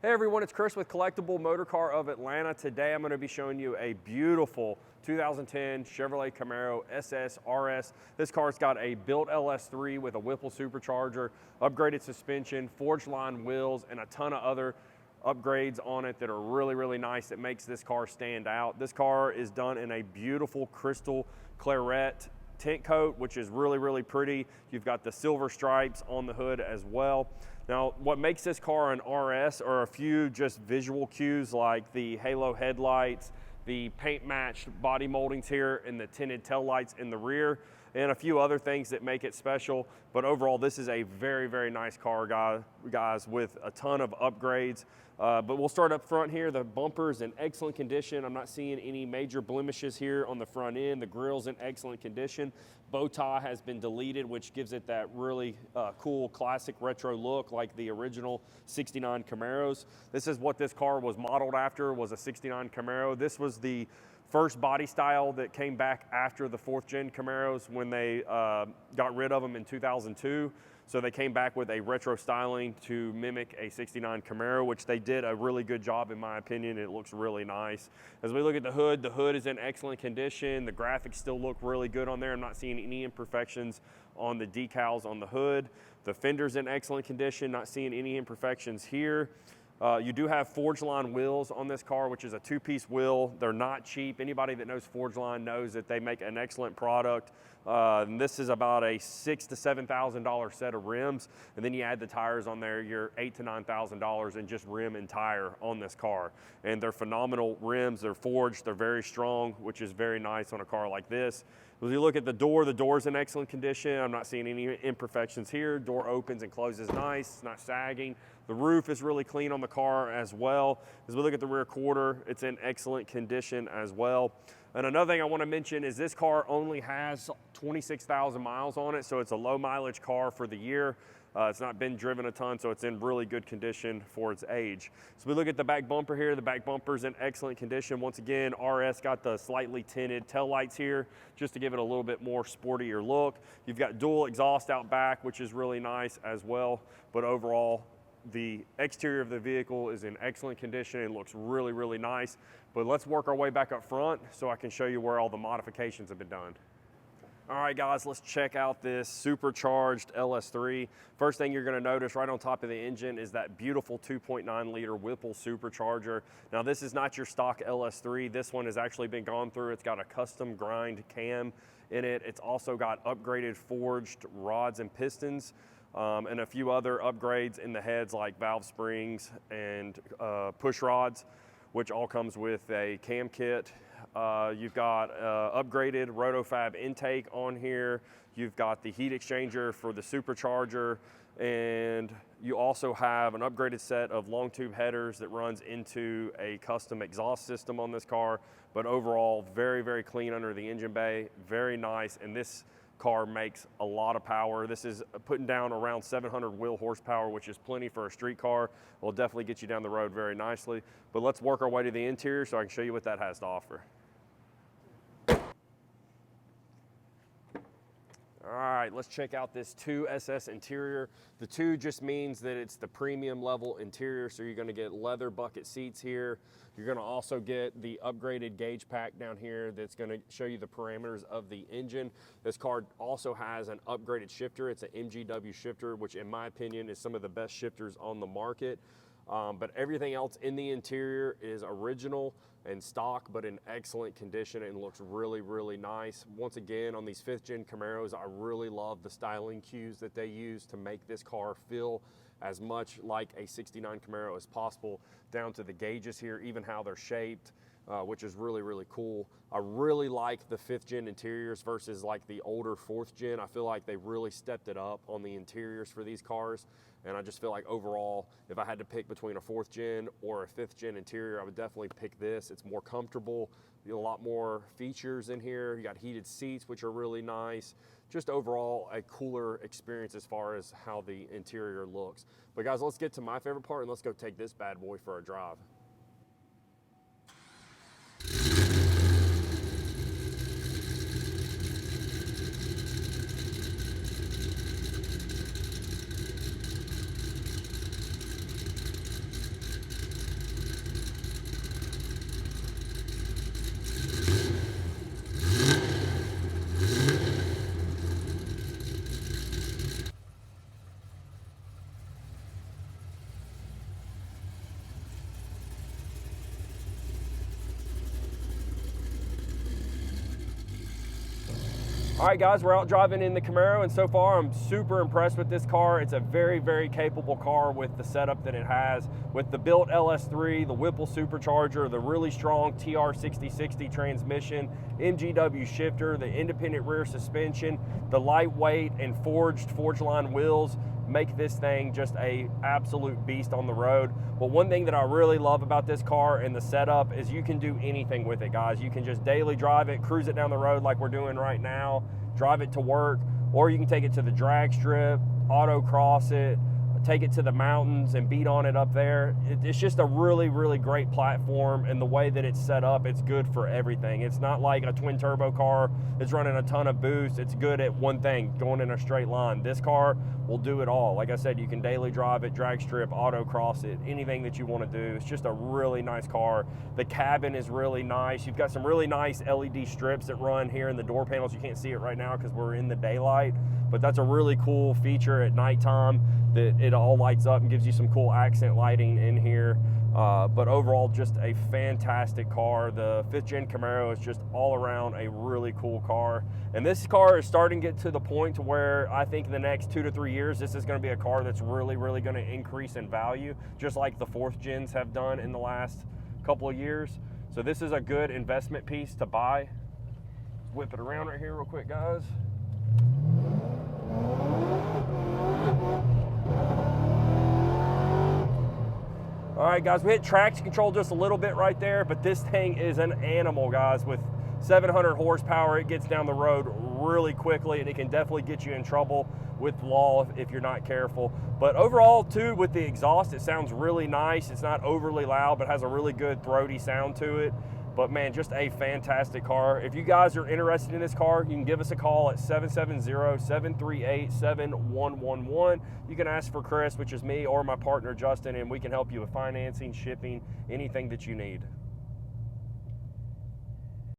Hey everyone, it's Chris with Collectible Motorcar of Atlanta. Today I'm going to be showing you a beautiful 2010 Chevrolet Camaro SS RS. This car's got a built LS3 with a Whipple supercharger, upgraded suspension, Forgeline wheels, and a ton of other upgrades on it that are really nice that makes this car stand out. This car is done in a beautiful crystal claret tint coat, which is really pretty. You've got the silver stripes on the hood as well. Now, what makes this car an RS are a few just visual cues like the halo headlights, the paint matched body moldings here, and the tinted tail lights in the rear, and a few other things that make it special. But overall, this is a very nice car, guys, with a ton of upgrades. But we'll start up front here. The bumper's in excellent condition. I'm not seeing any major blemishes here on the front end. The grill's in excellent condition. Bow tie has been deleted, which gives it that really cool classic retro look like the original 69 Camaros. This is what this car was modeled after, was a 69 Camaro. This was the first body style that came back after the 4th gen Camaros when they got rid of them in 2002. So they came back with a retro styling to mimic a 69 Camaro, which they did a really good job in my opinion. It looks really nice. As we look at the hood is in excellent condition. The graphics still look really good on there. I'm not seeing any imperfections on the decals on the hood. The fender's in excellent condition, not seeing any imperfections here. You do have Forgeline wheels on this car, which is a 2-piece wheel. They're not cheap. Anybody that knows Forgeline knows that they make an excellent product. And this is about a $6,000 to $7,000 set of rims, and then you add the tires on there, you're $8,000 to $9,000 in just rim and tire on this car. And they're phenomenal rims. They're forged. They're very strong, which is very nice on a car like this. As you look at the door's in excellent condition. I'm not seeing any imperfections here. Door opens and closes nice. It's not sagging. The roof is really clean on the car as well. As we look at the rear quarter, it's in excellent condition as well. And another thing I want to mention is this car only has 26,000 miles on it, so it's a low mileage car for the year. It's not been driven a ton, so it's in really good condition for its age. So we look at the back bumper here. The back bumper's in excellent condition. Once again, RS got the slightly tinted tail lights here just to give it a little bit more sportier look. You've got dual exhaust out back, which is really nice as well. But overall, the exterior of the vehicle is in excellent condition and looks really nice. But let's work our way back up front so I can show you where all the modifications have been done. All right, guys, let's check out this supercharged LS3. First thing you're gonna notice right on top of the engine is that beautiful 2.9 liter Whipple supercharger. Now, this is not your stock LS3. This one has actually been gone through. It's got a custom grind cam in it. It's also got upgraded forged rods and pistons. And a few other upgrades in the heads like valve springs and push rods, which all comes with a cam kit. You've got upgraded rotofab intake on here. You've got the heat exchanger for the supercharger, and you also have an upgraded set of long tube headers that runs into a custom exhaust system on this car. But overall, very clean under the engine bay, very nice. And this car makes a lot of power. This is putting down around 700 wheel horsepower, which is plenty for a street car. Will definitely get you down the road very nicely. But let's work our way to the interior so I can show you what that has to offer. All right, let's check out this 2 SS interior. The 2 just means that it's the premium level interior, so you're gonna get leather bucket seats here. You're gonna also get the upgraded gauge pack down here that's gonna show you the parameters of the engine. This car also has an upgraded shifter. It's an MGW shifter, which in my opinion is some of the best shifters on the market. But everything else in the interior is original and stock, but in excellent condition and looks really nice. Once again, on these 5th gen Camaros, I really love the styling cues that they use to make this car feel as much like a 69 Camaro as possible, down to the gauges here, even how they're shaped, which is really cool. I really like the 5th gen interiors versus like the older 4th gen. I feel like they really stepped it up on the interiors for these cars. And I just feel like overall, if I had to pick between a 4th gen or a 5th gen interior, I would definitely pick this. It's more comfortable, a lot more features in here. You got heated seats, which are really nice. Just overall, a cooler experience as far as how the interior looks. But guys, let's get to my favorite part and let's go take this bad boy for a drive. All right, guys, we're out driving in the Camaro, and so far I'm super impressed with this car. It's a very, very capable car with the setup that it has, with the built LS3, the Whipple supercharger, the really strong TR6060 transmission, MGW shifter, the independent rear suspension, the lightweight and Forgeline wheels make this thing just a absolute beast on the road. But one thing that I really love about this car and the setup is you can do anything with it, guys. You can just daily drive it, cruise it down the road like we're doing right now, drive it to work, or you can take it to the drag strip, auto cross it, take it to the mountains and beat on it up there. It's just a really, really great platform, and the way that it's set up, it's good for everything. It's not like a twin turbo car that's running a ton of boost. It's good at one thing, going in a straight line. This car will do it all. Like I said, you can daily drive it, drag strip, auto cross it, anything that you want to do. It's just a really nice car. The cabin is really nice. You've got some really nice LED strips that run here in the door panels. You can't see it right now because we're in the daylight, but that's a really cool feature at nighttime, that it all lights up and gives you some cool accent lighting in here. But overall, just a fantastic car. The 5th gen Camaro is just all around a really cool car. And this car is starting to get to the point to where I think in the next 2 to 3 years, this is gonna be a car that's really, really gonna increase in value, just like the 4th gens have done in the last couple of years. So this is a good investment piece to buy. Whip it around right here real quick, guys. All right, guys, we hit traction control just a little bit right there, but this thing is an animal, guys. With 700 horsepower, it gets down the road really quickly, and it can definitely get you in trouble with law if you're not careful. But overall, too, with the exhaust, it sounds really nice. It's not overly loud, but has a really good throaty sound to it. But man, just a fantastic car. If you guys are interested in this car, you can give us a call at 770-738-7111. You can ask for Chris, which is me, or my partner Justin, and we can help you with financing, shipping, anything that you need.